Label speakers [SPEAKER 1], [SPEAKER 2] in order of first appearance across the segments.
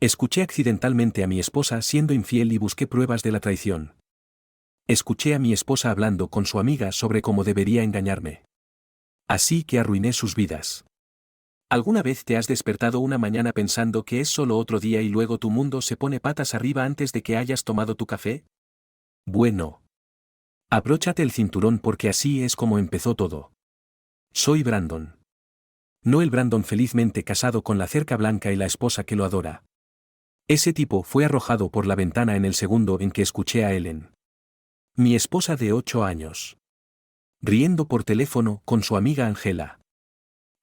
[SPEAKER 1] Escuché accidentalmente a mi esposa siendo infiel y busqué pruebas de la traición. Escuché a mi esposa hablando con su amiga sobre cómo debería engañarme. Así que arruiné sus vidas. ¿Alguna vez te has despertado una mañana pensando que es solo otro día y luego tu mundo se pone patas arriba antes de que hayas tomado tu café? Bueno. Abróchate el cinturón porque así es como empezó todo. Soy Brandon. No el Brandon felizmente casado con la cerca blanca y la esposa que lo adora. Ese tipo fue arrojado por la ventana en el segundo en que escuché a Ellen. Mi esposa de 8 años. Riendo por teléfono con su amiga Angela.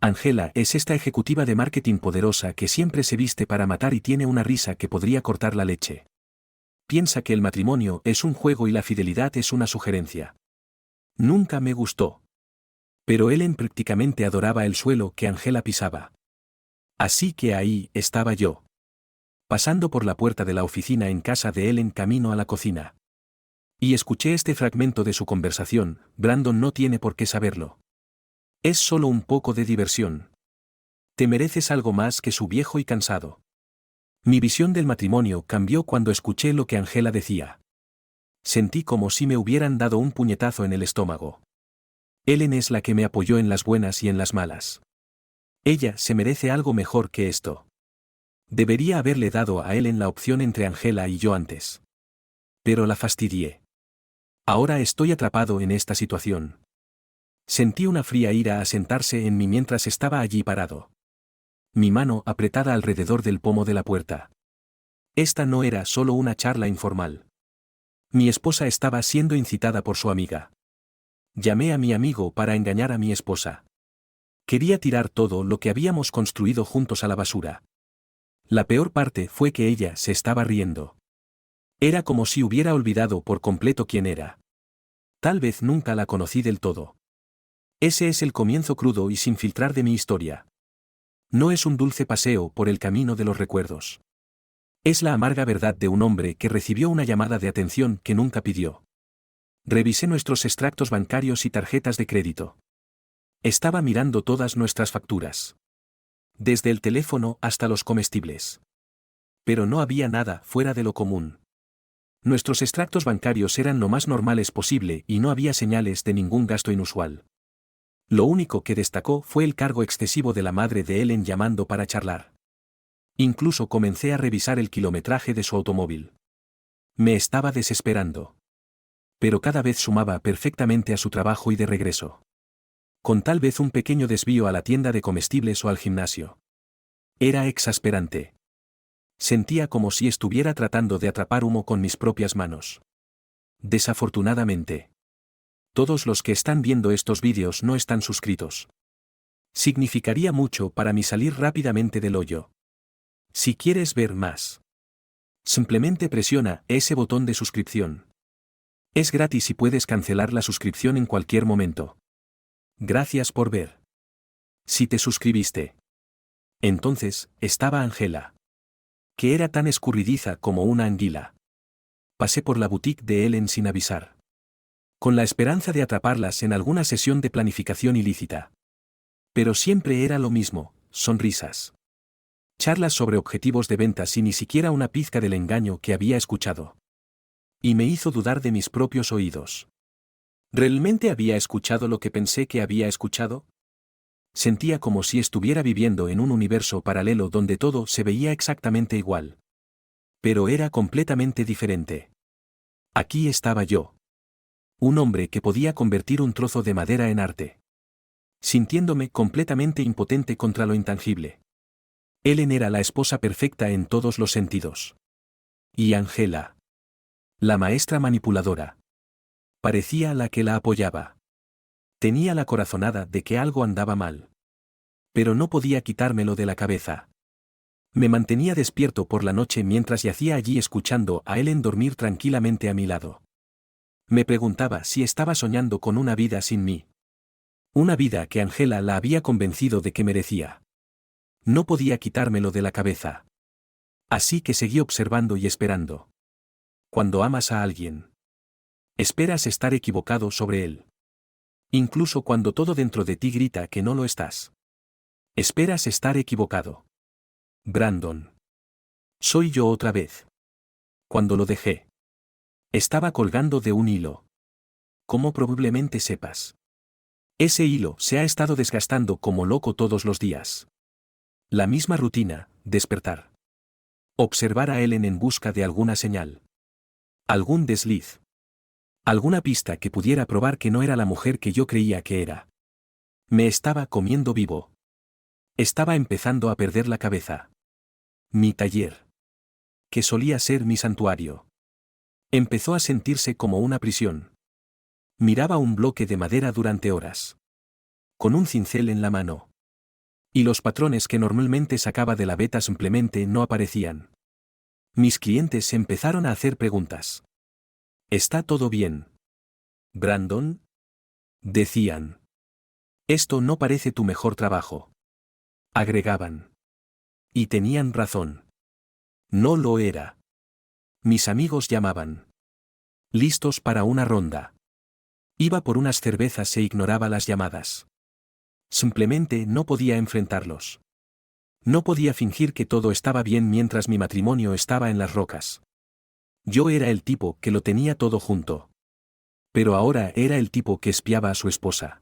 [SPEAKER 1] Angela es esta ejecutiva de marketing poderosa que siempre se viste para matar y tiene una risa que podría cortar la leche. Piensa que el matrimonio es un juego y la fidelidad es una sugerencia. Nunca me gustó. Pero Ellen prácticamente adoraba el suelo que Angela pisaba. Así que ahí estaba yo. Pasando por la puerta de la oficina en casa de Ellen camino a la cocina. Y escuché este fragmento de su conversación: Brandon no tiene por qué saberlo. Es solo un poco de diversión. Te mereces algo más que su viejo y cansado. Mi visión del matrimonio cambió cuando escuché lo que Angela decía. Sentí como si me hubieran dado un puñetazo en el estómago. Ellen es la que me apoyó en las buenas y en las malas. Ella se merece algo mejor que esto. Debería haberle dado a Ellen la opción entre Angela y yo antes. Pero la fastidié. Ahora estoy atrapado en esta situación. Sentí una fría ira asentarse en mí mientras estaba allí parado. Mi mano apretada alrededor del pomo de la puerta. Esta no era solo una charla informal. Mi esposa estaba siendo incitada por su amiga. Llamé a mi amigo para engañar a mi esposa. Quería tirar todo lo que habíamos construido juntos a la basura. La peor parte fue que ella se estaba riendo. Era como si hubiera olvidado por completo quién era. Tal vez nunca la conocí del todo. Ese es el comienzo crudo y sin filtrar de mi historia. No es un dulce paseo por el camino de los recuerdos. Es la amarga verdad de un hombre que recibió una llamada de atención que nunca pidió. Revisé nuestros extractos bancarios y tarjetas de crédito. Estaba mirando todas nuestras facturas. Desde el teléfono hasta los comestibles. Pero no había nada fuera de lo común. Nuestros extractos bancarios eran lo más normales posible y no había señales de ningún gasto inusual. Lo único que destacó fue el cargo excesivo de la madre de Ellen llamando para charlar. Incluso comencé a revisar el kilometraje de su automóvil. Me estaba desesperando. Pero cada vez sumaba perfectamente a su trabajo y de regreso. Con tal vez un pequeño desvío a la tienda de comestibles o al gimnasio. Era exasperante. Sentía como si estuviera tratando de atrapar humo con mis propias manos. Desafortunadamente. Todos los que están viendo estos vídeos no están suscritos. Significaría mucho para mí salir rápidamente del hoyo. Si quieres ver más, simplemente presiona ese botón de suscripción. Es gratis y puedes cancelar la suscripción en cualquier momento. Gracias por ver. Si te suscribiste. Entonces, estaba Angela. Que era tan escurridiza como una anguila. Pasé por la boutique de Ellen sin avisar. Con la esperanza de atraparlas en alguna sesión de planificación ilícita. Pero siempre era lo mismo, sonrisas. Charlas sobre objetivos de ventas y ni siquiera una pizca del engaño que había escuchado. Y me hizo dudar de mis propios oídos. ¿Realmente había escuchado lo que pensé que había escuchado? Sentía como si estuviera viviendo en un universo paralelo donde todo se veía exactamente igual. Pero era completamente diferente. Aquí estaba yo. Un hombre que podía convertir un trozo de madera en arte. Sintiéndome completamente impotente contra lo intangible. Ellen era la esposa perfecta en todos los sentidos. Y Angela. La maestra manipuladora. Parecía la que la apoyaba. Tenía la corazonada de que algo andaba mal. Pero no podía quitármelo de la cabeza. Me mantenía despierto por la noche mientras yacía allí escuchando a Ellen dormir tranquilamente a mi lado. Me preguntaba si estaba soñando con una vida sin mí. Una vida que Angela la había convencido de que merecía. No podía quitármelo de la cabeza. Así que seguí observando y esperando. Cuando amas a alguien, esperas estar equivocado sobre él. Incluso cuando todo dentro de ti grita que no lo estás. Esperas estar equivocado. Brandon. Soy yo otra vez. Cuando lo dejé. Estaba colgando de un hilo. Como probablemente sepas. Ese hilo se ha estado desgastando como loco todos los días. La misma rutina, despertar. Observar a Ellen en busca de alguna señal. Algún desliz. Alguna pista que pudiera probar que no era la mujer que yo creía que era. Me estaba comiendo vivo. Estaba empezando a perder la cabeza. Mi taller, que solía ser mi santuario, empezó a sentirse como una prisión. Miraba un bloque de madera durante horas. Con un cincel en la mano. Y los patrones que normalmente sacaba de la veta simplemente no aparecían. Mis clientes empezaron a hacer preguntas. ¿Está todo bien, Brandon? Decían. Esto no parece tu mejor trabajo. Agregaban. Y tenían razón. No lo era. Mis amigos llamaban. Listos para una ronda. Iba por unas cervezas e ignoraba las llamadas. Simplemente no podía enfrentarlos. No podía fingir que todo estaba bien mientras mi matrimonio estaba en las rocas. Yo era el tipo que lo tenía todo junto. Pero ahora era el tipo que espiaba a su esposa.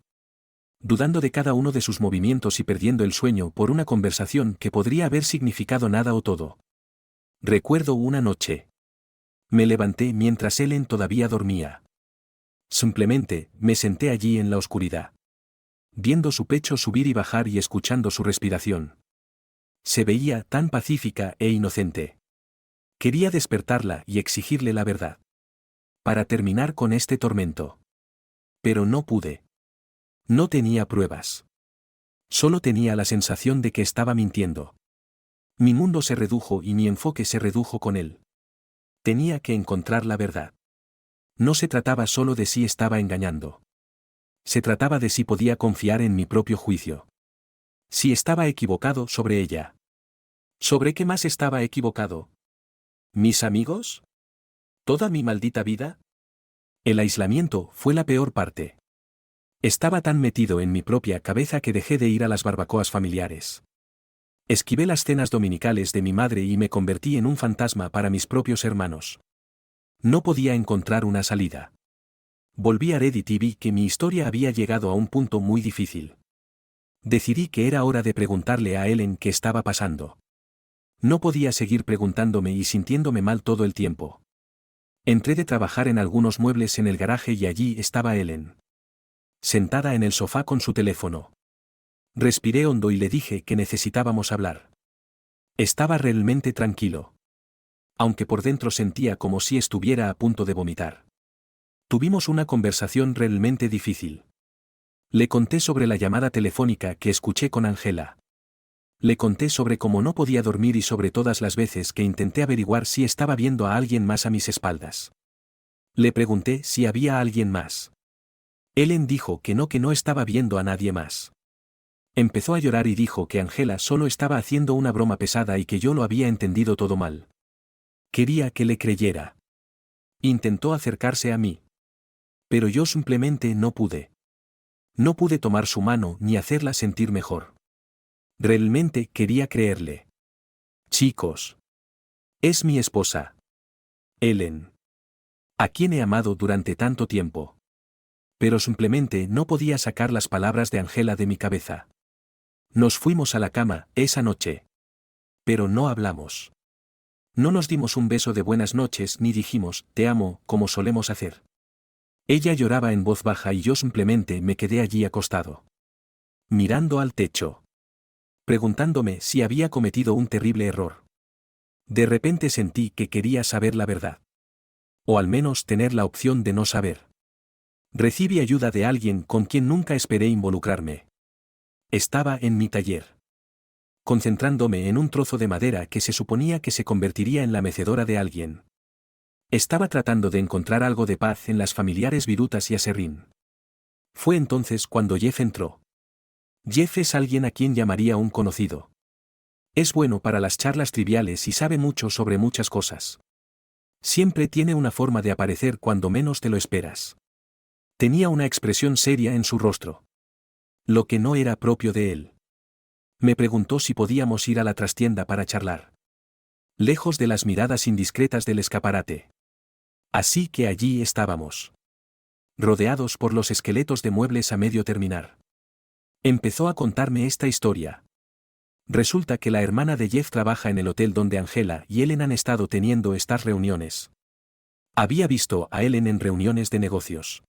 [SPEAKER 1] Dudando de cada uno de sus movimientos y perdiendo el sueño por una conversación que podría haber significado nada o todo. Recuerdo una noche. Me levanté mientras Ellen todavía dormía. Simplemente, me senté allí en la oscuridad. Viendo su pecho subir y bajar y escuchando su respiración. Se veía tan pacífica e inocente. Quería despertarla y exigirle la verdad. Para terminar con este tormento. Pero no pude. No tenía pruebas. Solo tenía la sensación de que estaba mintiendo. Mi mundo se redujo y mi enfoque se redujo con él. Tenía que encontrar la verdad. No se trataba solo de si estaba engañando. Se trataba de si podía confiar en mi propio juicio. Si estaba equivocado sobre ella. ¿Sobre qué más estaba equivocado? ¿Mis amigos? ¿Toda mi maldita vida? El aislamiento fue la peor parte. Estaba tan metido en mi propia cabeza que dejé de ir a las barbacoas familiares. Esquivé las cenas dominicales de mi madre y me convertí en un fantasma para mis propios hermanos. No podía encontrar una salida. Volví a Reddit y vi que mi historia había llegado a un punto muy difícil. Decidí que era hora de preguntarle a Ellen qué estaba pasando. No podía seguir preguntándome y sintiéndome mal todo el tiempo. Entré de trabajar en algunos muebles en el garaje y allí estaba Ellen. Sentada en el sofá con su teléfono. Respiré hondo y le dije que necesitábamos hablar. Estaba realmente tranquilo. Aunque por dentro sentía como si estuviera a punto de vomitar. Tuvimos una conversación realmente difícil. Le conté sobre la llamada telefónica que escuché con Angela. Le conté sobre cómo no podía dormir y sobre todas las veces que intenté averiguar si estaba viendo a alguien más a mis espaldas. Le pregunté si había alguien más. Ellen dijo que no estaba viendo a nadie más. Empezó a llorar y dijo que Angela solo estaba haciendo una broma pesada y que yo lo había entendido todo mal. Quería que le creyera. Intentó acercarse a mí. Pero yo simplemente no pude. No pude tomar su mano ni hacerla sentir mejor. Realmente quería creerle. Chicos. Es mi esposa. Ellen. A quien he amado durante tanto tiempo. Pero simplemente no podía sacar las palabras de Angela de mi cabeza. Nos fuimos a la cama esa noche. Pero no hablamos. No nos dimos un beso de buenas noches ni dijimos, te amo, como solemos hacer. Ella lloraba en voz baja y yo simplemente me quedé allí acostado. Mirando al techo. Preguntándome si había cometido un terrible error. De repente sentí que quería saber la verdad. O al menos tener la opción de no saber. Recibí ayuda de alguien con quien nunca esperé involucrarme. Estaba en mi taller. Concentrándome en un trozo de madera que se suponía que se convertiría en la mecedora de alguien. Estaba tratando de encontrar algo de paz en las familiares virutas y aserrín. Fue entonces cuando Jeff entró. Jeff es alguien a quien llamaría un conocido. Es bueno para las charlas triviales y sabe mucho sobre muchas cosas. Siempre tiene una forma de aparecer cuando menos te lo esperas. Tenía una expresión seria en su rostro. Lo que no era propio de él. Me preguntó si podíamos ir a la trastienda para charlar. lejos de las miradas indiscretas del escaparate. Así que allí estábamos, rodeados por los esqueletos de muebles a medio terminar. Empezó a contarme esta historia. Resulta que la hermana de Jeff trabaja en el hotel donde Angela y Ellen han estado teniendo estas reuniones. Había visto a Ellen en reuniones de negocios.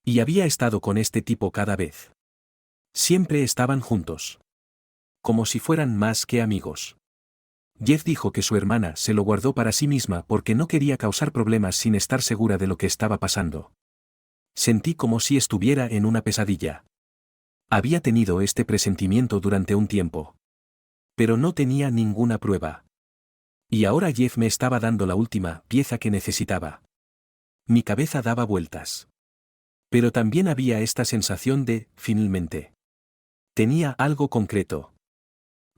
[SPEAKER 1] Y había estado con este tipo cada vez. Siempre estaban juntos. Como si fueran más que amigos. Jeff dijo que su hermana se lo guardó para sí misma porque no quería causar problemas sin estar segura de lo que estaba pasando. Sentí como si estuviera en una pesadilla. Había tenido este presentimiento durante un tiempo. Pero no tenía ninguna prueba. Y ahora Jeff me estaba dando la última pieza que necesitaba. Mi cabeza daba vueltas. Pero también había esta sensación de, finalmente. Tenía algo concreto.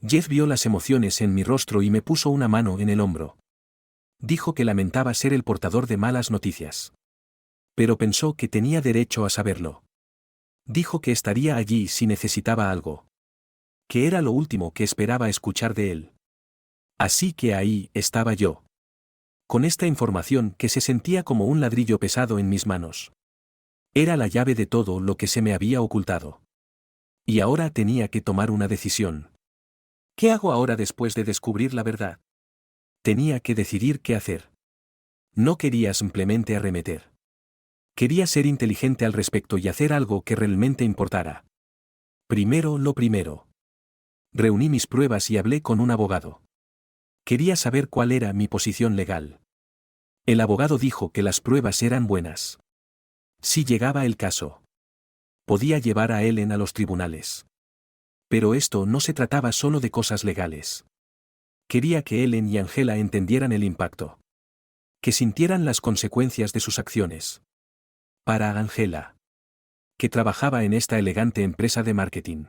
[SPEAKER 1] Jeff vio las emociones en mi rostro y me puso una mano en el hombro. Dijo que lamentaba ser el portador de malas noticias. Pero pensó que tenía derecho a saberlo. Dijo que estaría allí si necesitaba algo. Que era lo último que esperaba escuchar de él. Así que ahí estaba yo. Con esta información que se sentía como un ladrillo pesado en mis manos. Era la llave de todo lo que se me había ocultado. Y ahora tenía que tomar una decisión. ¿Qué hago ahora después de descubrir la verdad? Tenía que decidir qué hacer. No quería simplemente arremeter. Quería ser inteligente al respecto y hacer algo que realmente importara. Primero lo primero. Reuní mis pruebas y hablé con un abogado. Quería saber cuál era mi posición legal. El abogado dijo que las pruebas eran buenas. Si llegaba el caso, podía llevar a Ellen a los tribunales. Pero esto no se trataba solo de cosas legales. Quería que Ellen y Angela entendieran el impacto. Que sintieran las consecuencias de sus acciones. Para Angela, que trabajaba en esta elegante empresa de marketing.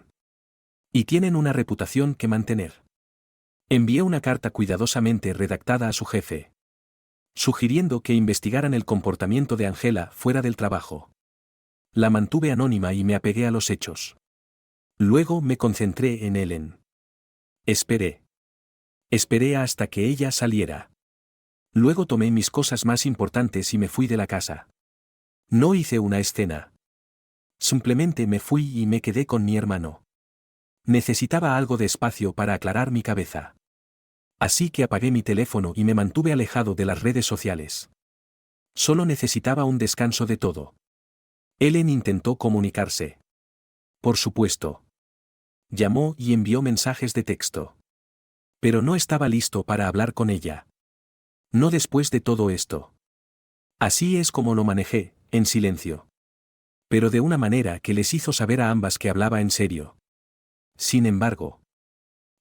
[SPEAKER 1] Y tienen una reputación que mantener. Envié una carta cuidadosamente redactada a su jefe, sugiriendo que investigaran el comportamiento de Angela fuera del trabajo. La mantuve anónima y me apegué a los hechos. Luego me concentré en Ellen. Esperé. Esperé hasta que ella saliera. Luego tomé mis cosas más importantes y me fui de la casa. No hice una escena. Simplemente me fui y me quedé con mi hermano. Necesitaba algo de espacio para aclarar mi cabeza. Así que apagué mi teléfono y me mantuve alejado de las redes sociales. Solo necesitaba un descanso de todo. Ellen intentó comunicarse. Por supuesto. Llamó y envió mensajes de texto. Pero no estaba listo para hablar con ella. No después de todo esto. Así es como lo manejé, en silencio. Pero de una manera que les hizo saber a ambas que hablaba en serio. Sin embargo,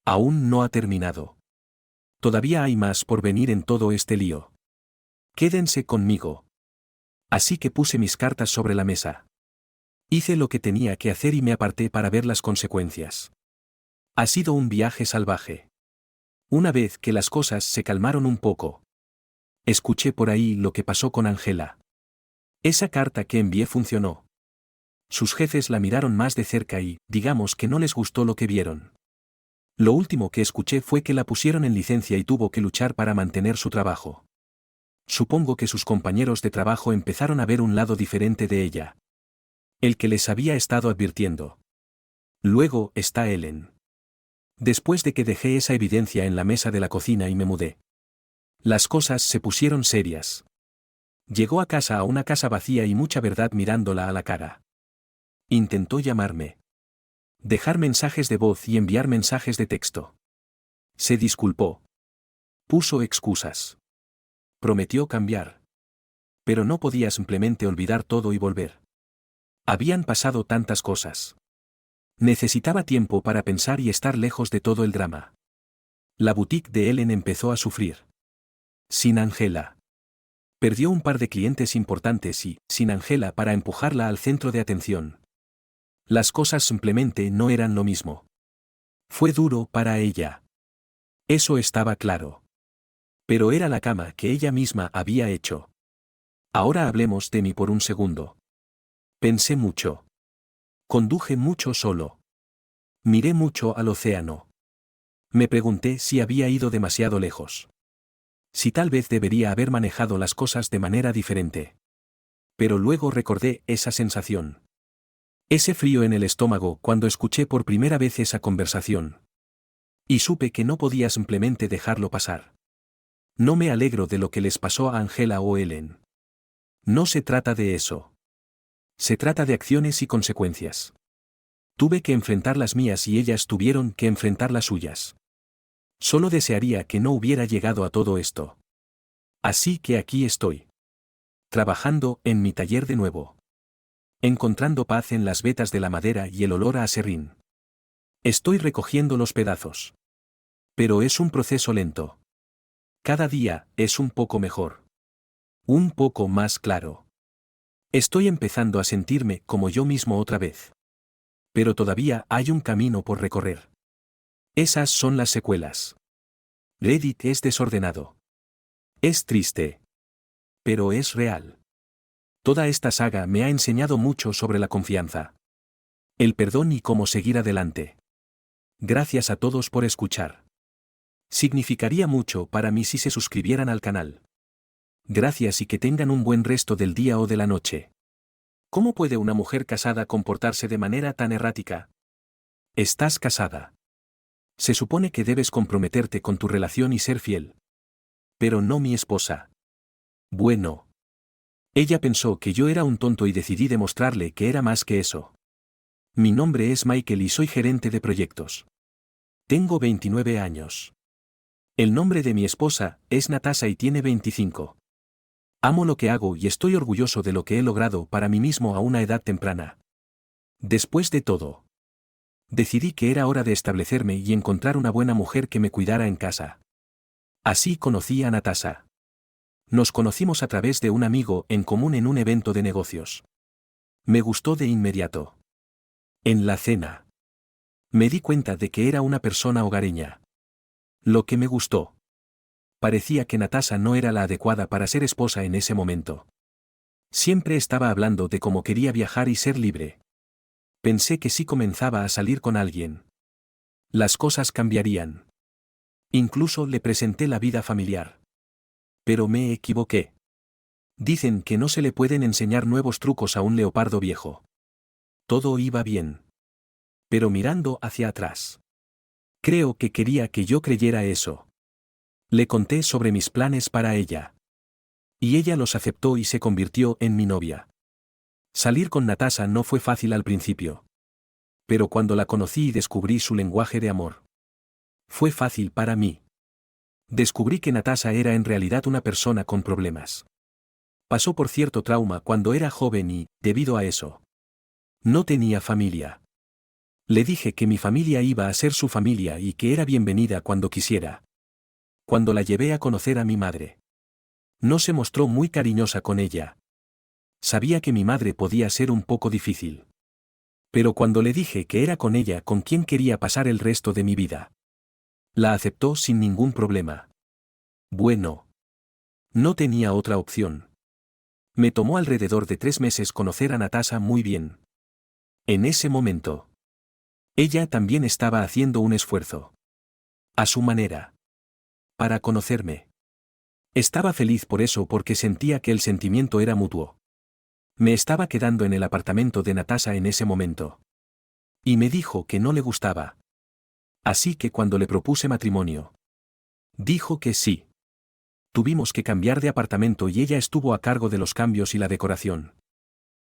[SPEAKER 1] aún no ha terminado. Todavía hay más por venir en todo este lío. Quédense conmigo. Así que puse mis cartas sobre la mesa. Hice lo que tenía que hacer y me aparté para ver las consecuencias. Ha sido un viaje salvaje. Una vez que las cosas se calmaron un poco, escuché por ahí lo que pasó con Angela. Esa carta que envié funcionó. Sus jefes la miraron más de cerca y, digamos que no les gustó lo que vieron. Lo último que escuché fue que la pusieron en licencia y tuvo que luchar para mantener su trabajo. Supongo que sus compañeros de trabajo empezaron a ver un lado diferente de ella. El que les había estado advirtiendo. Luego está Ellen. Después de que dejé esa evidencia en la mesa de la cocina y me mudé. Las cosas se pusieron serias. Llegó a casa a una casa vacía y mucha verdad mirándola a la cara. Intentó llamarme. Dejar mensajes de voz y enviar mensajes de texto. Se disculpó. Puso excusas. Prometió cambiar. Pero no podía simplemente olvidar todo y volver. Habían pasado tantas cosas. Necesitaba tiempo para pensar y estar lejos de todo el drama. La boutique de Ellen empezó a sufrir. Sin Angela. Perdió un par de clientes importantes y, sin Angela para empujarla al centro de atención. Las cosas simplemente no eran lo mismo. Fue duro para ella. Eso estaba claro. Pero era la cama que ella misma había hecho. Ahora hablemos de mí por un segundo. Pensé mucho. Conduje mucho solo. Miré mucho al océano. Me pregunté si había ido demasiado lejos. Si tal vez debería haber manejado las cosas de manera diferente. Pero luego recordé esa sensación. Ese frío en el estómago cuando escuché por primera vez esa conversación. Y supe que no podía simplemente dejarlo pasar. No me alegro de lo que les pasó a Angela o Ellen. No se trata de eso. Se trata de acciones y consecuencias. Tuve que enfrentar las mías y ellas tuvieron que enfrentar las suyas. Solo desearía que no hubiera llegado a todo esto. Así que aquí estoy. Trabajando en mi taller de nuevo. Encontrando paz en las vetas de la madera y el olor a aserrín. Estoy recogiendo los pedazos. Pero es un proceso lento. Cada día es un poco mejor. Un poco más claro. Estoy empezando a sentirme como yo mismo otra vez. Pero todavía hay un camino por recorrer. Esas son las secuelas. Reddit es desordenado. Es triste. Pero es real. Toda esta saga me ha enseñado mucho sobre la confianza. El perdón y cómo seguir adelante. Gracias a todos por escuchar. Significaría mucho para mí si se suscribieran al canal. Gracias y que tengan un buen resto del día o de la noche. ¿Cómo puede una mujer casada comportarse de manera tan errática? Estás casada. Se supone que debes comprometerte con tu relación y ser fiel. Pero no mi esposa. Bueno. Ella pensó que yo era un tonto y decidí demostrarle que era más que eso. Mi nombre es Michael y soy gerente de proyectos. Tengo 29 años. El nombre de mi esposa es Natasha y tiene 25. Amo lo que hago y estoy orgulloso de lo que he logrado para mí mismo a una edad temprana. Después de todo, decidí que era hora de establecerme y encontrar una buena mujer que me cuidara en casa. Así conocí a Natasha. Nos conocimos a través de un amigo en común en un evento de negocios. Me gustó de inmediato. En la cena. Me di cuenta de que era una persona hogareña. Lo que me gustó. Parecía que Natasha no era la adecuada para ser esposa en ese momento. Siempre estaba hablando de cómo quería viajar y ser libre. Pensé que si comenzaba a salir con alguien, las cosas cambiarían. Incluso le presenté la vida familiar. Pero me equivoqué. Dicen que no se le pueden enseñar nuevos trucos a un leopardo viejo. Todo iba bien. Pero mirando hacia atrás. Creo que quería que yo creyera eso. Le conté sobre mis planes para ella. Y ella los aceptó y se convirtió en mi novia. Salir con Natasha no fue fácil al principio. Pero cuando la conocí y descubrí su lenguaje de amor, fue fácil para mí. Descubrí que Natasha era en realidad una persona con problemas. Pasó por cierto trauma cuando era joven y, debido a eso, no tenía familia. Le dije que mi familia iba a ser su familia y que era bienvenida cuando quisiera. Cuando la llevé a conocer a mi madre, no se mostró muy cariñosa con ella. Sabía que mi madre podía ser un poco difícil. Pero cuando le dije que era con ella con quien quería pasar el resto de mi vida, la aceptó sin ningún problema. Bueno. No tenía otra opción. Me tomó alrededor de 3 meses conocer a Natasha muy bien. En ese momento, ella también estaba haciendo un esfuerzo. A su manera. Para conocerme. Estaba feliz por eso porque sentía que el sentimiento era mutuo. Me estaba quedando en el apartamento de Natasha en ese momento. Y me dijo que no le gustaba. Así que cuando le propuse matrimonio, dijo que sí. Tuvimos que cambiar de apartamento y ella estuvo a cargo de los cambios y la decoración.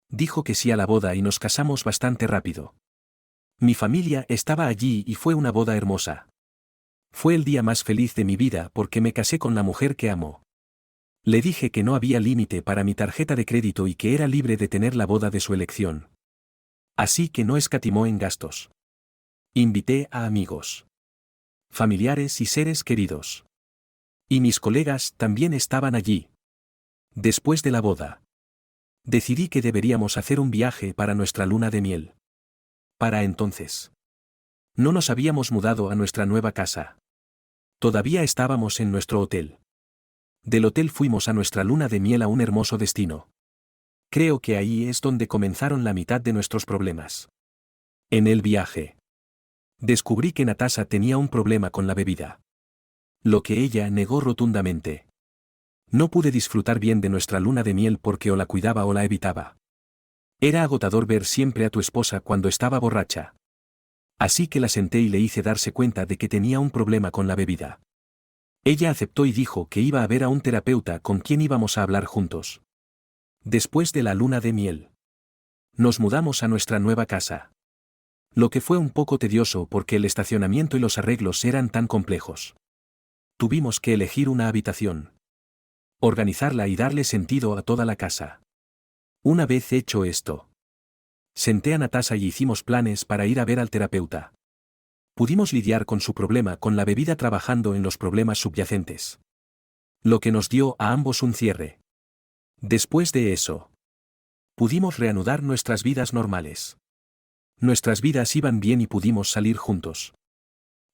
[SPEAKER 1] Dijo que sí a la boda y nos casamos bastante rápido. Mi familia estaba allí y fue una boda hermosa. Fue el día más feliz de mi vida porque me casé con la mujer que amo. Le dije que no había límite para mi tarjeta de crédito y que era libre de tener la boda de su elección. Así que no escatimó en gastos. Invité a amigos, familiares y seres queridos. Y mis colegas también estaban allí. Después de la boda, decidí que deberíamos hacer un viaje para nuestra luna de miel. Para entonces, no nos habíamos mudado a nuestra nueva casa. Todavía estábamos en nuestro hotel. Del hotel fuimos a nuestra luna de miel a un hermoso destino. Creo que ahí es donde comenzaron la mitad de nuestros problemas. En el viaje, descubrí que Natasha tenía un problema con la bebida. Lo que ella negó rotundamente. No pude disfrutar bien de nuestra luna de miel porque o la cuidaba o la evitaba. Era agotador ver siempre a tu esposa cuando estaba borracha. Así que la senté y le hice darse cuenta de que tenía un problema con la bebida. Ella aceptó y dijo que iba a ver a un terapeuta con quien íbamos a hablar juntos. Después de la luna de miel, nos mudamos a nuestra nueva casa. Lo que fue un poco tedioso porque el estacionamiento y los arreglos eran tan complejos. Tuvimos que elegir una habitación, organizarla y darle sentido a toda la casa. Una vez hecho esto, senté a Natasha y hicimos planes para ir a ver al terapeuta. Pudimos lidiar con su problema con la bebida trabajando en los problemas subyacentes. Lo que nos dio a ambos un cierre. Después de eso, pudimos reanudar nuestras vidas normales. Nuestras vidas iban bien y pudimos salir juntos.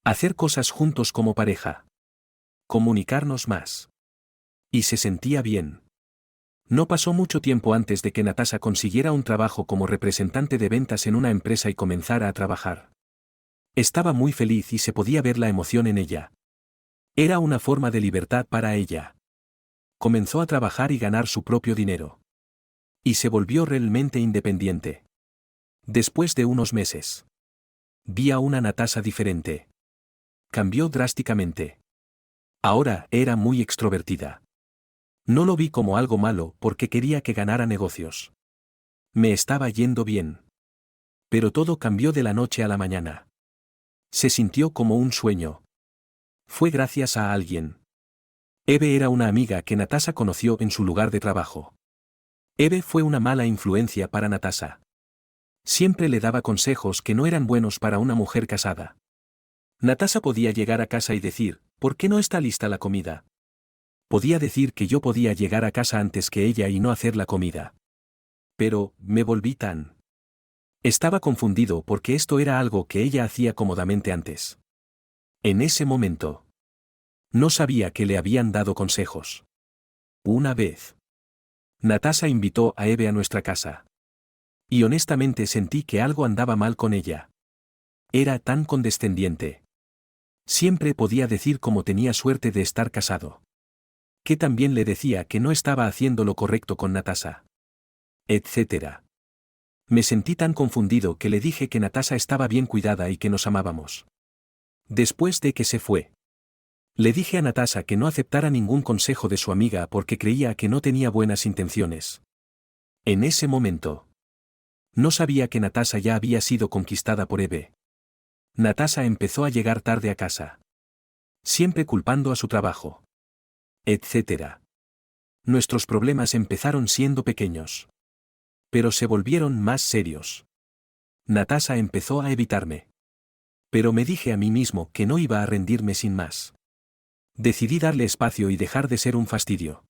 [SPEAKER 1] Hacer cosas juntos como pareja. Comunicarnos más. Y se sentía bien. No pasó mucho tiempo antes de que Natasha consiguiera un trabajo como representante de ventas en una empresa y comenzara a trabajar. Estaba muy feliz y se podía ver la emoción en ella. Era una forma de libertad para ella. Comenzó a trabajar y ganar su propio dinero. Y se volvió realmente independiente. Después de unos meses, vi a una Natasha diferente. Cambió drásticamente. Ahora era muy extrovertida. No lo vi como algo malo porque quería que ganara negocios. Me estaba yendo bien. Pero todo cambió de la noche a la mañana. Se sintió como un sueño. Fue gracias a alguien. Eve era una amiga que Natasha conoció en su lugar de trabajo. Eve fue una mala influencia para Natasha. Siempre le daba consejos que no eran buenos para una mujer casada. Natasha podía llegar a casa y decir, ¿por qué no está lista la comida? Podía decir que yo podía llegar a casa antes que ella y no hacer la comida. Pero, me volví tan... Estaba confundido porque esto era algo que ella hacía cómodamente antes. En ese momento, no sabía que le habían dado consejos. Una vez, Natasha invitó a Eve a nuestra casa. Y honestamente sentí que algo andaba mal con ella. Era tan condescendiente. Siempre podía decir cómo tenía suerte de estar casado. Que también le decía que no estaba haciendo lo correcto con Natasha. Etc. Me sentí tan confundido que le dije que Natasha estaba bien cuidada y que nos amábamos. Después de que se fue, le dije a Natasha que no aceptara ningún consejo de su amiga porque creía que no tenía buenas intenciones. En ese momento, no sabía que Natasha ya había sido conquistada por Eve. Natasha empezó a llegar tarde a casa. Siempre culpando a su trabajo. Etc. Nuestros problemas empezaron siendo pequeños. Pero se volvieron más serios. Natasha empezó a evitarme. Pero me dije a mí mismo que no iba a rendirme sin más. Decidí darle espacio y dejar de ser un fastidio.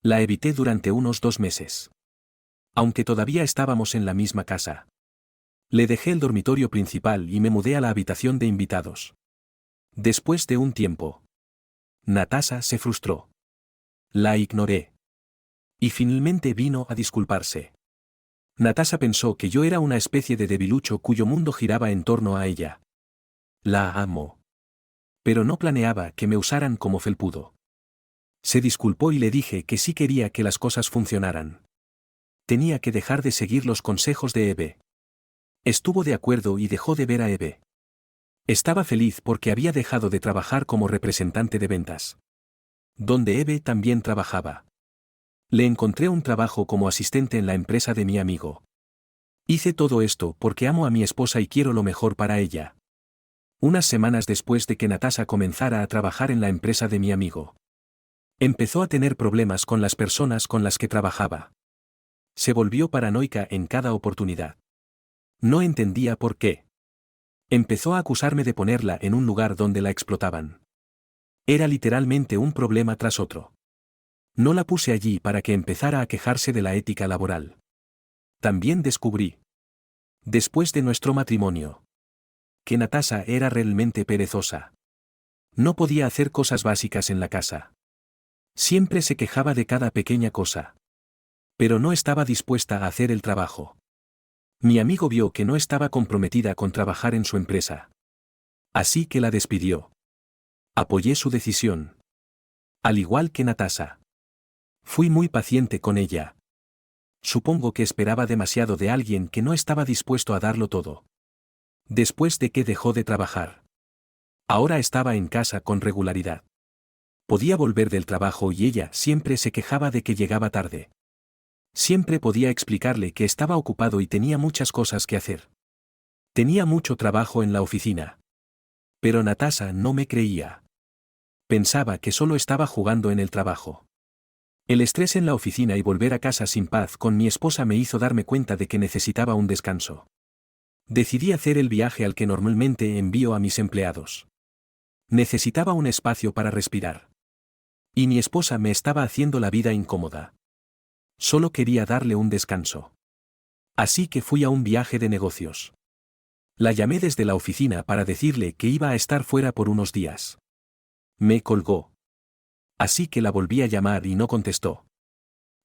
[SPEAKER 1] La evité durante unos 2 meses. Aunque todavía estábamos en la misma casa. Le dejé el dormitorio principal y me mudé a la habitación de invitados. Después de un tiempo, Natasha se frustró. La ignoré. Y finalmente vino a disculparse. Natasha pensó que yo era una especie de debilucho cuyo mundo giraba en torno a ella. La amo. Pero no planeaba que me usaran como felpudo. Se disculpó y le dije que sí quería que las cosas funcionaran. Tenía que dejar de seguir los consejos de Eve. Estuvo de acuerdo y dejó de ver a Eve. Estaba feliz porque había dejado de trabajar como representante de ventas. Donde Eve también trabajaba. Le encontré un trabajo como asistente en la empresa de mi amigo. Hice todo esto porque amo a mi esposa y quiero lo mejor para ella. Unas semanas después de que Natasha comenzara a trabajar en la empresa de mi amigo, empezó a tener problemas con las personas con las que trabajaba. Se volvió paranoica en cada oportunidad. No entendía por qué. Empezó a acusarme de ponerla en un lugar donde la explotaban. Era literalmente un problema tras otro. No la puse allí para que empezara a quejarse de la ética laboral. También descubrí, después de nuestro matrimonio, que Natasha era realmente perezosa. No podía hacer cosas básicas en la casa. Siempre se quejaba de cada pequeña cosa. Pero no estaba dispuesta a hacer el trabajo. Mi amigo vio que no estaba comprometida con trabajar en su empresa. Así que la despidió. Apoyé su decisión. Al igual que Natasha. Fui muy paciente con ella. Supongo que esperaba demasiado de alguien que no estaba dispuesto a darlo todo. Después de que dejó de trabajar. Ahora estaba en casa con regularidad. Podía volver del trabajo y ella siempre se quejaba de que llegaba tarde. Siempre podía explicarle que estaba ocupado y tenía muchas cosas que hacer. Tenía mucho trabajo en la oficina. Pero Natasha no me creía. Pensaba que solo estaba jugando en el trabajo. El estrés en la oficina y volver a casa sin paz con mi esposa me hizo darme cuenta de que necesitaba un descanso. Decidí hacer el viaje al que normalmente envío a mis empleados. Necesitaba un espacio para respirar. Y mi esposa me estaba haciendo la vida incómoda. Solo quería darle un descanso. Así que fui a un viaje de negocios. La llamé desde la oficina para decirle que iba a estar fuera por unos días. Me colgó. Así que la volví a llamar y no contestó.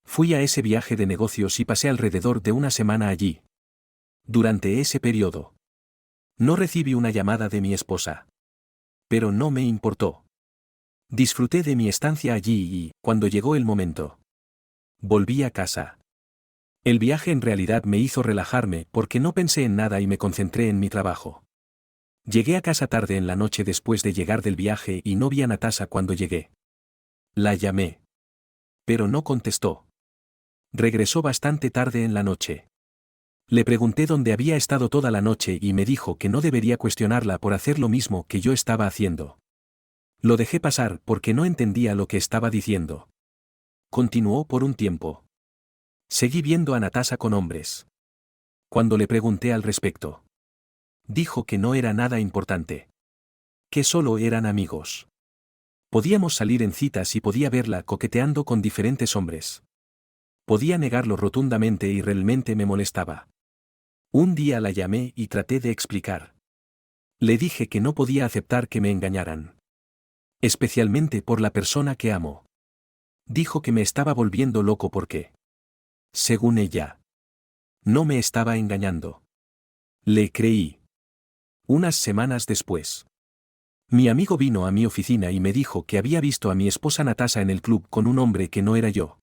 [SPEAKER 1] Fui a ese viaje de negocios y pasé alrededor de una semana allí. Durante ese periodo, no recibí una llamada de mi esposa. Pero no me importó. Disfruté de mi estancia allí y, cuando llegó el momento, volví a casa. El viaje en realidad me hizo relajarme porque no pensé en nada y me concentré en mi trabajo. Llegué a casa tarde en la noche después de llegar del viaje y no vi a Natasha cuando llegué. La llamé. Pero no contestó. Regresó bastante tarde en la noche. Le pregunté dónde había estado toda la noche y me dijo que no debería cuestionarla por hacer lo mismo que yo estaba haciendo. Lo dejé pasar porque no entendía lo que estaba diciendo. Continuó por un tiempo. Seguí viendo a Natasha con hombres. Cuando le pregunté al respecto, dijo que no era nada importante. Que solo eran amigos. Podíamos salir en citas y podía verla coqueteando con diferentes hombres. Podía negarlo rotundamente y realmente me molestaba. Un día la llamé y traté de explicar. Le dije que no podía aceptar que me engañaran. Especialmente por la persona que amo. Dijo que me estaba volviendo loco porque, según ella, no me estaba engañando. Le creí. Unas semanas después, mi amigo vino a mi oficina y me dijo que había visto a mi esposa Natasha en el club con un hombre que no era yo.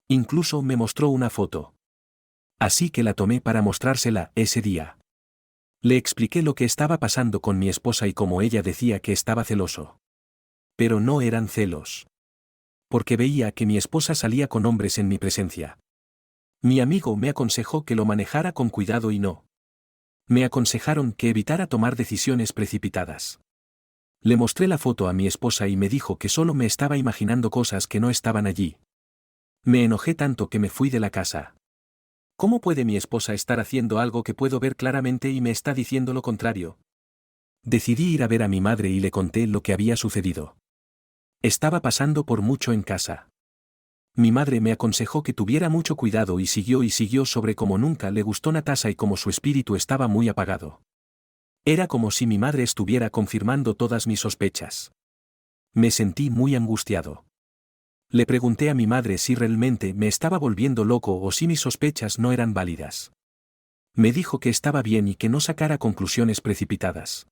[SPEAKER 1] Incluso me mostró una foto. Así que la tomé para mostrársela ese día. Le expliqué lo que estaba pasando con mi esposa y cómo ella decía que estaba celoso. Pero no eran celos. Porque veía que mi esposa salía con hombres en mi presencia. Mi amigo me aconsejó que lo manejara con cuidado y no. Me aconsejaron que evitara tomar decisiones precipitadas. Le mostré la foto a mi esposa y me dijo que solo me estaba imaginando cosas que no estaban allí. Me enojé tanto que me fui de la casa. ¿Cómo puede mi esposa estar haciendo algo que puedo ver claramente y me está diciendo lo contrario? Decidí ir a ver a mi madre y le conté lo que había sucedido. Estaba pasando por mucho en casa. Mi madre me aconsejó que tuviera mucho cuidado y siguió sobre cómo nunca le gustó Natasha y cómo su espíritu estaba muy apagado. Era como si mi madre estuviera confirmando todas mis sospechas. Me sentí muy angustiado. Le pregunté a mi madre si realmente me estaba volviendo loco o si mis sospechas no eran válidas. Me dijo que estaba bien y que no sacara conclusiones precipitadas.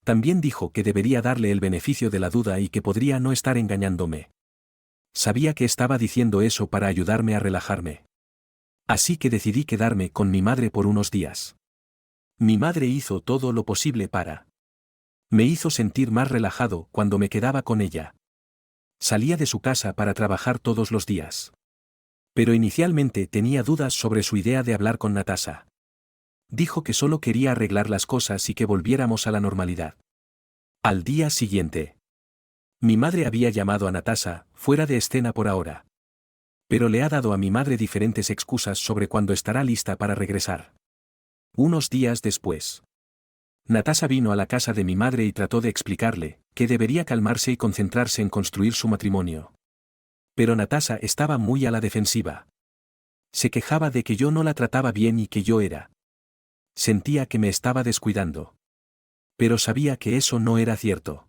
[SPEAKER 1] También dijo que debería darle el beneficio de la duda y que podría no estar engañándome. Sabía que estaba diciendo eso para ayudarme a relajarme. Así que decidí quedarme con mi madre por unos días. Mi madre hizo todo lo posible para. Me hizo sentir más relajado cuando me quedaba con ella. Salía de su casa para trabajar todos los días. Pero inicialmente tenía dudas sobre su idea de hablar con Natasha. Dijo que solo quería arreglar las cosas y que volviéramos a la normalidad. Al día siguiente, mi madre había llamado a Natasha, fuera de escena por ahora. Pero le ha dado a mi madre diferentes excusas sobre cuándo estará lista para regresar. Unos días después, Natasha vino a la casa de mi madre y trató de explicarle que debería calmarse y concentrarse en construir su matrimonio. Pero Natasha estaba muy a la defensiva. Se quejaba de que yo no la trataba bien y que yo era. Sentía que me estaba descuidando. Pero sabía que eso no era cierto.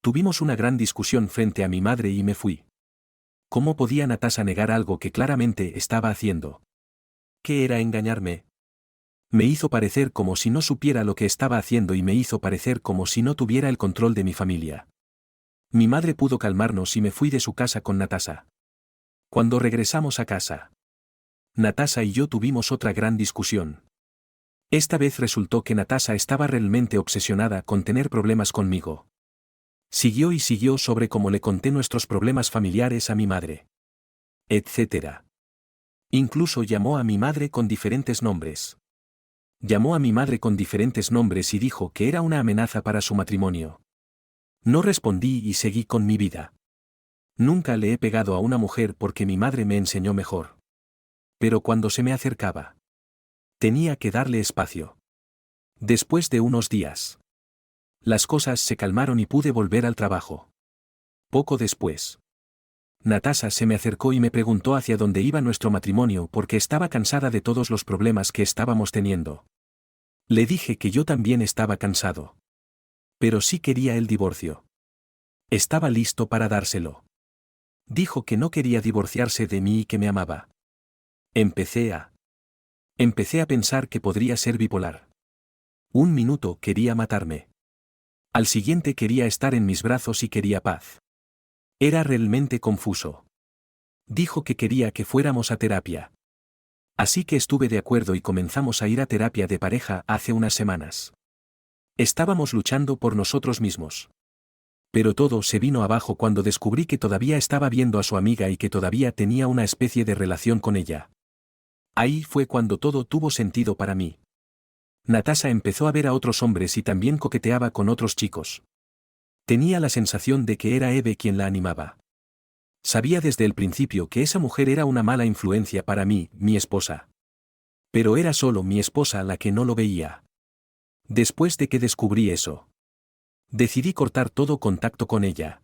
[SPEAKER 1] Tuvimos una gran discusión frente a mi madre y me fui. ¿Cómo podía Natasha negar algo que claramente estaba haciendo? ¿Qué era engañarme? Me hizo parecer como si no supiera lo que estaba haciendo y me hizo parecer como si no tuviera el control de mi familia. Mi madre pudo calmarnos y me fui de su casa con Natasha. Cuando regresamos a casa, Natasha y yo tuvimos otra gran discusión. Esta vez resultó que Natasha estaba realmente obsesionada con tener problemas conmigo. Siguió y siguió sobre cómo le conté nuestros problemas familiares a mi madre, etc. Incluso llamó a mi madre con diferentes nombres. Llamó a mi madre con diferentes nombres y dijo que era una amenaza para su matrimonio. No respondí y seguí con mi vida. Nunca le he pegado a una mujer porque mi madre me enseñó mejor. Pero cuando se me acercaba, tenía que darle espacio. Después de unos días, las cosas se calmaron y pude volver al trabajo. Poco después, Natasha se me acercó y me preguntó hacia dónde iba nuestro matrimonio porque estaba cansada de todos los problemas que estábamos teniendo. Le dije que yo también estaba cansado. Pero sí quería el divorcio. Estaba listo para dárselo. Dijo que no quería divorciarse de mí y que me amaba. Empecé a pensar que podría ser bipolar. Un minuto quería matarme. Al siguiente quería estar en mis brazos y quería paz. Era realmente confuso. Dijo que quería que fuéramos a terapia. Así que estuve de acuerdo y comenzamos a ir a terapia de pareja hace unas semanas. Estábamos luchando por nosotros mismos. Pero todo se vino abajo cuando descubrí que todavía estaba viendo a su amiga y que todavía tenía una especie de relación con ella. Ahí fue cuando todo tuvo sentido para mí. Natasha empezó a ver a otros hombres y también coqueteaba con otros chicos. Tenía la sensación de que era Eve quien la animaba. Sabía desde el principio que esa mujer era una mala influencia para mí, mi esposa. Pero era solo mi esposa la que no lo veía. Después de que descubrí eso, decidí cortar todo contacto con ella.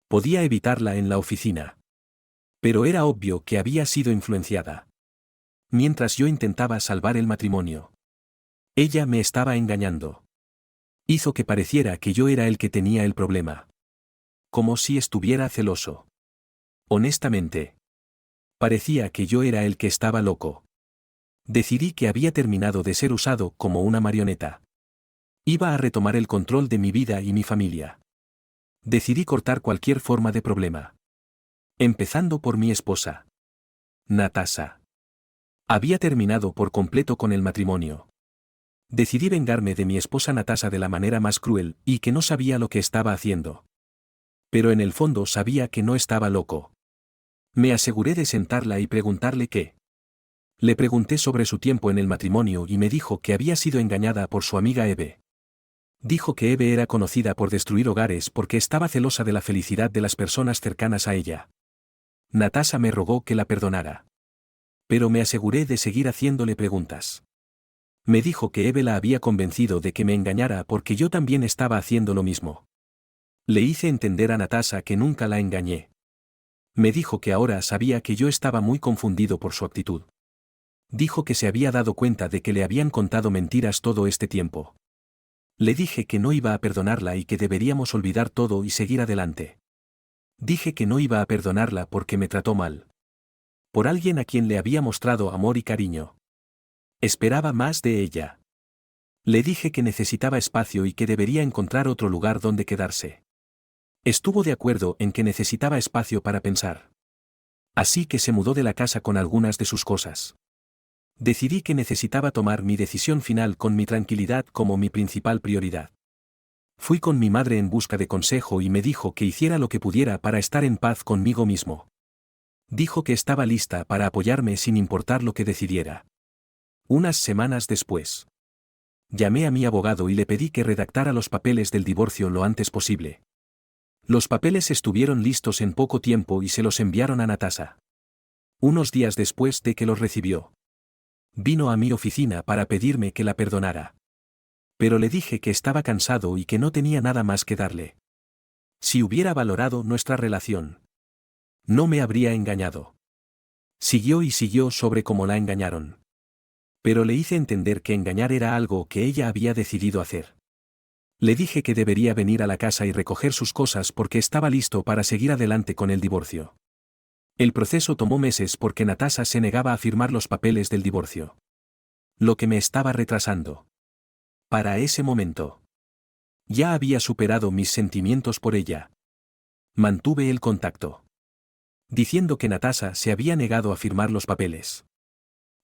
[SPEAKER 1] Podía evitarla en la oficina. Pero era obvio que había sido influenciada. Mientras yo intentaba salvar el matrimonio, ella me estaba engañando. Hizo que pareciera que yo era el que tenía el problema. Como si estuviera celoso. Honestamente, parecía que yo era el que estaba loco. Decidí que había terminado de ser usado como una marioneta. Iba a retomar el control de mi vida y mi familia. Decidí cortar cualquier forma de problema. Empezando por mi esposa, Natasha. Había terminado por completo con el matrimonio. Decidí vengarme de mi esposa Natasha de la manera más cruel y que no sabía lo que estaba haciendo. Pero en el fondo sabía que no estaba loco. Me aseguré de sentarla y preguntarle qué. Le pregunté sobre su tiempo en el matrimonio y me dijo que había sido engañada por su amiga Eve. Dijo que Eve era conocida por destruir hogares porque estaba celosa de la felicidad de las personas cercanas a ella. Natasha me rogó que la perdonara. Pero me aseguré de seguir haciéndole preguntas. Me dijo que Eve la había convencido de que me engañara porque yo también estaba haciendo lo mismo. Le hice entender a Natasha que nunca la engañé. Me dijo que ahora sabía que yo estaba muy confundido por su actitud. Dijo que se había dado cuenta de que le habían contado mentiras todo este tiempo. Le dije que no iba a perdonarla y que deberíamos olvidar todo y seguir adelante. Dije que no iba a perdonarla porque me trató mal. Por alguien a quien le había mostrado amor y cariño. Esperaba más de ella. Le dije que necesitaba espacio y que debería encontrar otro lugar donde quedarse. Estuvo de acuerdo en que necesitaba espacio para pensar. Así que se mudó de la casa con algunas de sus cosas. Decidí que necesitaba tomar mi decisión final con mi tranquilidad como mi principal prioridad. Fui con mi madre en busca de consejo y me dijo que hiciera lo que pudiera para estar en paz conmigo mismo. Dijo que estaba lista para apoyarme sin importar lo que decidiera. Unas semanas después, llamé a mi abogado y le pedí que redactara los papeles del divorcio lo antes posible. Los papeles estuvieron listos en poco tiempo y se los enviaron a Natasha. Unos días después de que los recibió, vino a mi oficina para pedirme que la perdonara. Pero le dije que estaba cansado y que no tenía nada más que darle. Si hubiera valorado nuestra relación, no me habría engañado. Siguió y siguió sobre cómo la engañaron. Pero le hice entender que engañar era algo que ella había decidido hacer. Le dije que debería venir a la casa y recoger sus cosas porque estaba listo para seguir adelante con el divorcio. El proceso tomó meses porque Natasha se negaba a firmar los papeles del divorcio. Lo que me estaba retrasando. Para ese momento, ya había superado mis sentimientos por ella. Mantuve el contacto. diciendo que Natasha se había negado a firmar los papeles.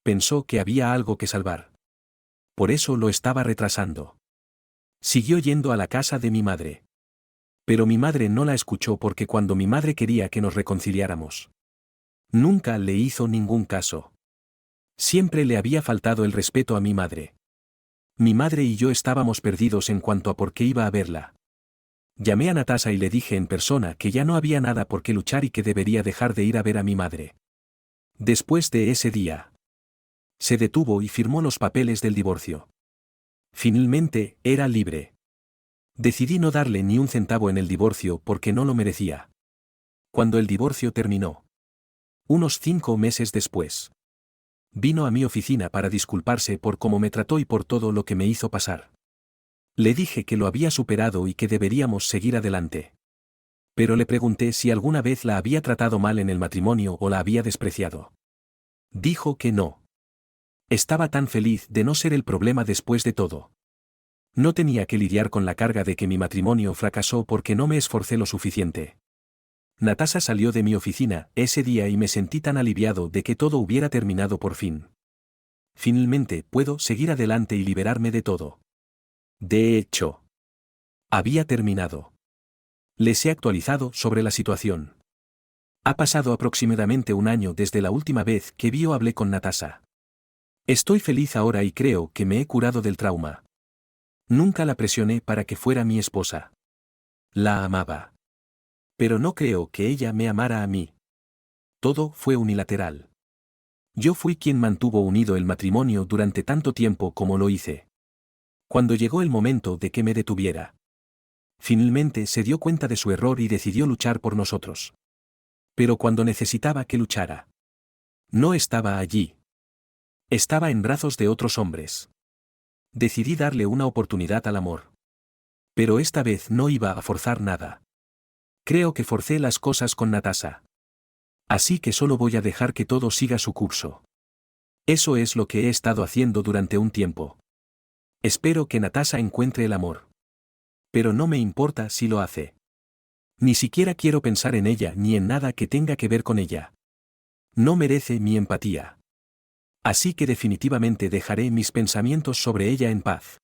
[SPEAKER 1] Pensó que había algo que salvar. Por eso lo estaba retrasando. Siguió yendo a la casa de mi madre. Pero mi madre no la escuchó porque cuando mi madre quería que nos reconciliáramos, nunca le hizo ningún caso. Siempre le había faltado el respeto a mi madre. Mi madre y yo estábamos perdidos en cuanto a por qué iba a verla. Llamé a Natasha y le dije en persona que ya no había nada por qué luchar y que debería dejar de ir a ver a mi madre. Después de ese día, se detuvo y firmó los papeles del divorcio. Finalmente, era libre. Decidí no darle ni un centavo en el divorcio porque no lo merecía. Cuando el divorcio terminó, unos 5 meses después, vino a mi oficina para disculparse por cómo me trató y por todo lo que me hizo pasar. Le dije que lo había superado y que deberíamos seguir adelante. Pero le pregunté si alguna vez la había tratado mal en el matrimonio o la había despreciado. Dijo que no. Estaba tan feliz de no ser el problema después de todo. No tenía que lidiar con la carga de que mi matrimonio fracasó porque no me esforcé lo suficiente. Natasha salió de mi oficina ese día y me sentí tan aliviado de que todo hubiera terminado por fin. Finalmente puedo seguir adelante y liberarme de todo. De hecho, había terminado. Les he actualizado sobre la situación. Ha pasado aproximadamente un año desde la última vez que vi o hablé con Natasha. Estoy feliz ahora y creo que me he curado del trauma. Nunca la presioné para que fuera mi esposa. La amaba. Pero no creo que ella me amara a mí. Todo fue unilateral. Yo fui quien mantuvo unido el matrimonio durante tanto tiempo como lo hice. Cuando llegó el momento de que me detuviera, finalmente se dio cuenta de su error y decidió luchar por nosotros. Pero cuando necesitaba que luchara, no estaba allí. Estaba en brazos de otros hombres. Decidí darle una oportunidad al amor. Pero esta vez no iba a forzar nada. Creo que forcé las cosas con Natasha. Así que solo voy a dejar que todo siga su curso. Eso es lo que he estado haciendo durante un tiempo. Espero que Natasha encuentre el amor. Pero no me importa si lo hace. Ni siquiera quiero pensar en ella ni en nada que tenga que ver con ella. No merece mi empatía. Así que definitivamente dejaré mis pensamientos sobre ella en paz.